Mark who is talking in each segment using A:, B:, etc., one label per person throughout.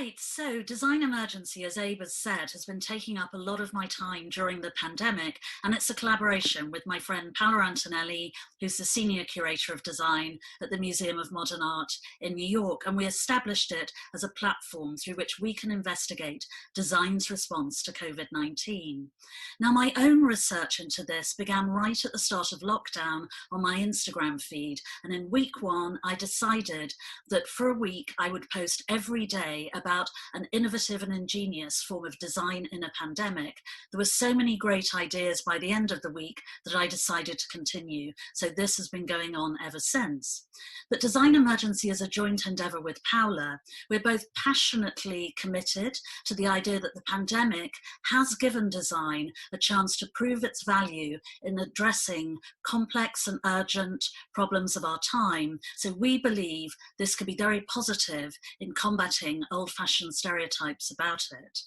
A: Right, so Design Emergency, as Abe has said, has been taking up a lot of my time during the pandemic, and it's a collaboration with my friend Paolo Antonelli, who's the Senior Curator of Design at the Museum of Modern Art in New York, and we established it as a platform through which we can investigate design's response to COVID-19. Now, my own research into this began right at the start of lockdown on my Instagram feed, and in week one, I decided that for a week I would post every day about an innovative and ingenious form of design in a pandemic. There were so many great ideas by the end of the week that I decided to continue. So this has been going on ever since. But Design Emergency is a joint endeavor with Paula. We're both passionately committed to the idea that the pandemic has given design a chance to prove its value in addressing complex and urgent problems of our time. So we believe this could be very positive in combating old-fashioned stereotypes about it.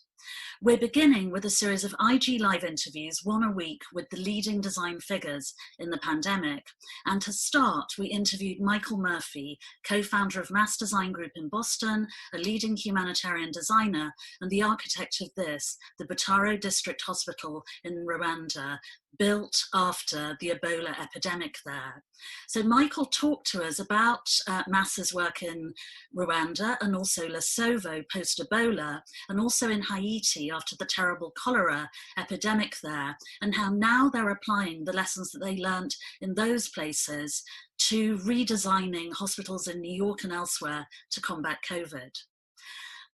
A: We're beginning with a series of IG Live interviews, one a week, with the leading design figures in the pandemic. And to start, we interviewed Michael Murphy, co-founder of Mass Design Group in Boston, a leading humanitarian designer, and the architect of this, the Butaro District Hospital in Rwanda, built after the Ebola epidemic there. So Michael talked to us about Mass's work in Rwanda and also Lesotho post-Ebola, and also in Haiti after the terrible cholera epidemic there, and how now they're applying the lessons that they learnt in those places to redesigning hospitals in New York and elsewhere to combat COVID.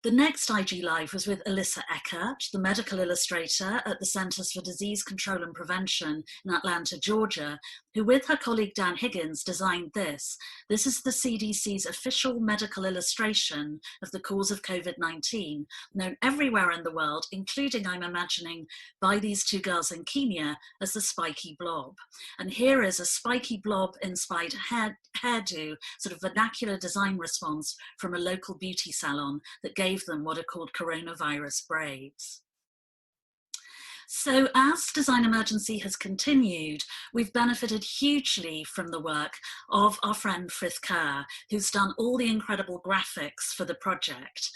A: The next IG Live was with Alyssa Eckert, the medical illustrator at the Centers for Disease Control and Prevention in Atlanta, Georgia, who with her colleague Dan Higgins designed this. This is the CDC's official medical illustration of the cause of COVID-19, known everywhere in the world, including, I'm imagining, by these two girls in Kenya as the spiky blob. And here is a spiky blob-inspired hairdo, sort of vernacular design response from a local beauty salon that gave them what are called coronavirus braids. So as Design Emergency has continued, we've benefited hugely from the work of our friend Frith Kerr, who's done all the incredible graphics for the project.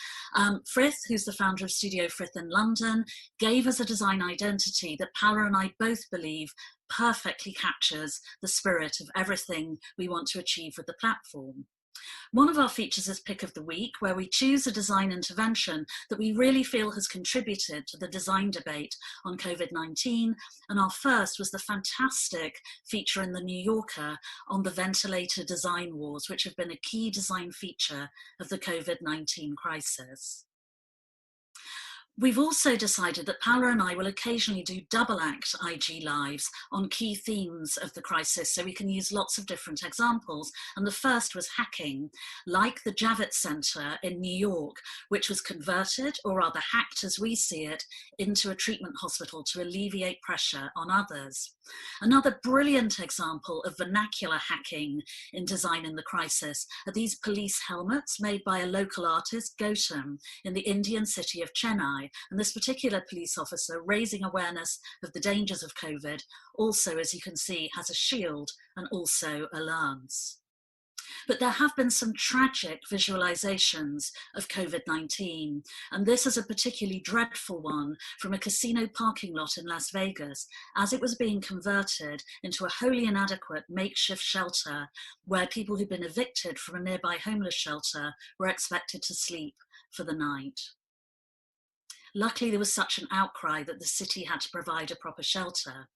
A: Frith, who's the founder of Studio Frith in London, gave us a design identity that Paula and I both believe perfectly captures the spirit of everything we want to achieve with the platform. One of our features is Pick of the Week, where we choose a design intervention that we really feel has contributed to the design debate on COVID-19. And our first was the fantastic feature in The New Yorker on the ventilator design wars, which have been a key design feature of the COVID-19 crisis. We've also decided that Paula and I will occasionally do double act IG Lives on key themes of the crisis, so we can use lots of different examples. And the first was hacking, like the Javits Center in New York, which was converted, or rather hacked as we see it, into a treatment hospital to alleviate pressure on others. Another brilliant example of vernacular hacking in design in the crisis are these police helmets made by a local artist, Gautam, in the Indian city of Chennai. And this particular police officer, raising awareness of the dangers of COVID, also, as you can see, has a shield and also a lance. But there have been some tragic visualizations of COVID-19, and this is a particularly dreadful one from a casino parking lot in Las Vegas, as it was being converted into a wholly inadequate makeshift shelter where people who'd been evicted from a nearby homeless shelter were expected to sleep for the night. Luckily, there was such an outcry that the city had to provide a proper shelter.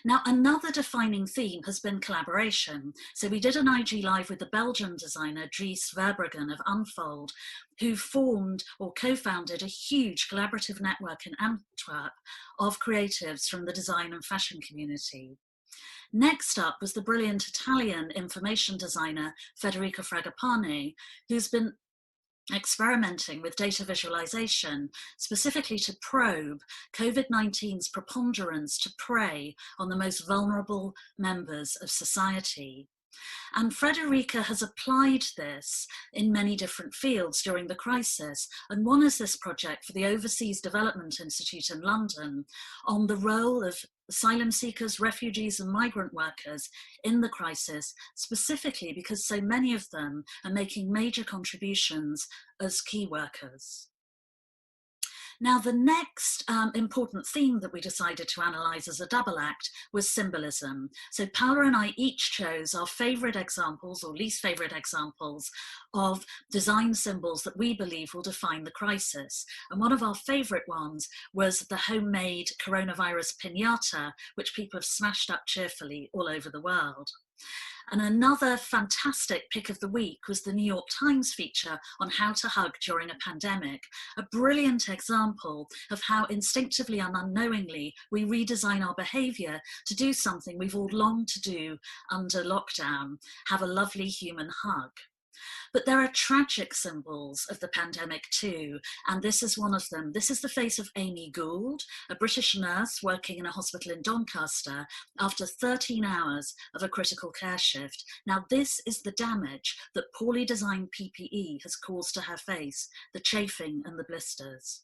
A: Now, another defining theme has been collaboration. So we did an IG Live with the Belgian designer Dries Verbruggen of Unfold, who formed or co-founded a huge collaborative network in Antwerp of creatives from the design and fashion community. Next up was the brilliant Italian information designer Federica Fragapane, who's been experimenting with data visualization, specifically to probe COVID-19's preponderance to prey on the most vulnerable members of society. And Frederica has applied this in many different fields during the crisis. And one is this project for the Overseas Development Institute in London on the role of asylum seekers, refugees and migrant workers in the crisis, specifically because so many of them are making major contributions as key workers. Now, the next important theme that we decided to analyse as a double act was symbolism. So Paula and I each chose our favourite examples or least favourite examples of design symbols that we believe will define the crisis. And one of our favourite ones was the homemade coronavirus piñata, which people have smashed up cheerfully all over the world. And another fantastic pick of the week was the New York Times feature on how to hug during a pandemic, a brilliant example of how instinctively and unknowingly we redesign our behaviour to do something we've all longed to do under lockdown, have a lovely human hug. But there are tragic symbols of the pandemic too, and this is one of them. This is the face of Amy Gould, a British nurse working in a hospital in Doncaster after 13 hours of a critical care shift. Now, this is the damage that poorly designed PPE has caused to her face, the chafing and the blisters.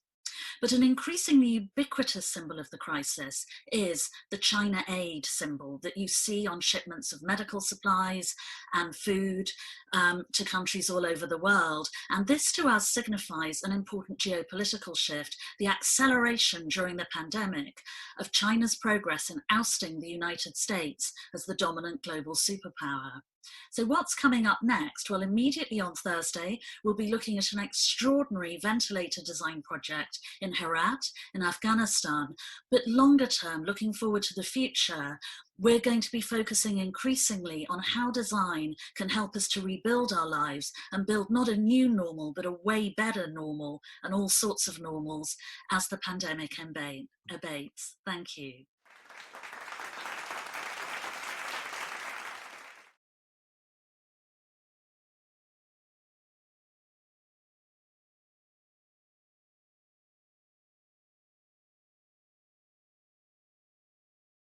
A: But an increasingly ubiquitous symbol of the crisis is the China aid symbol that you see on shipments of medical supplies and food to countries all over the world. And this to us signifies an important geopolitical shift, the acceleration during the pandemic of China's progress in ousting the United States as the dominant global superpower. So what's coming up next? Well, immediately on Thursday, we'll be looking at an extraordinary ventilator design project in Herat in Afghanistan. But longer term, looking forward to the future, we're going to be focusing increasingly on how design can help us to rebuild our lives and build not a new normal, but a way better normal and all sorts of normals as the pandemic abates. Thank you.